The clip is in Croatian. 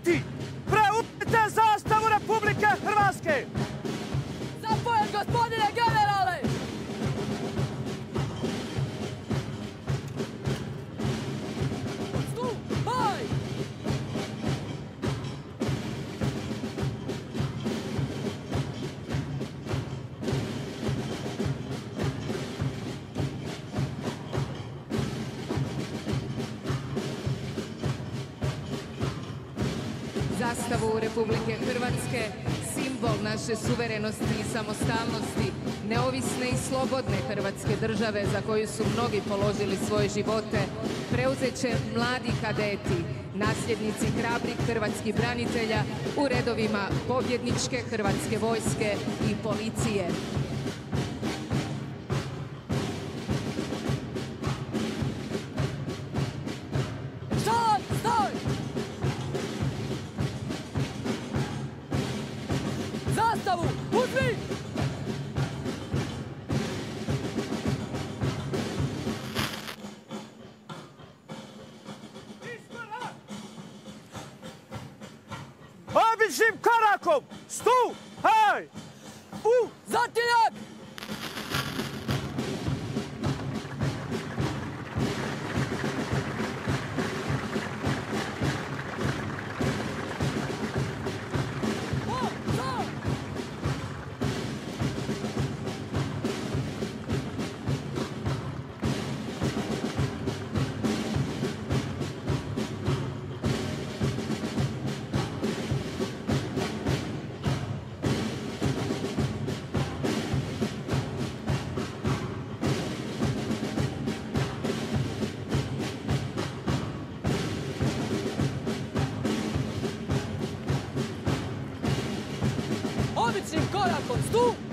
kadeti! Preuzmite zastavu Republike Hrvatske! Zapovjed, gospodine generale! Stupaj! Zastavu Republike Hrvatske, simbol naše suverenosti i samostalnosti, neovisne i slobodne Hrvatske države za koju su mnogi položili svoje živote, preuzet će mladi kadeti, nasljednici hrabrih hrvatskih branitelja u redovima pobjedničke Hrvatske vojske i policije. Zastavu, uzmi! Običnim korakom! Stupaj! Zatiljak! Običnim korakom, stup!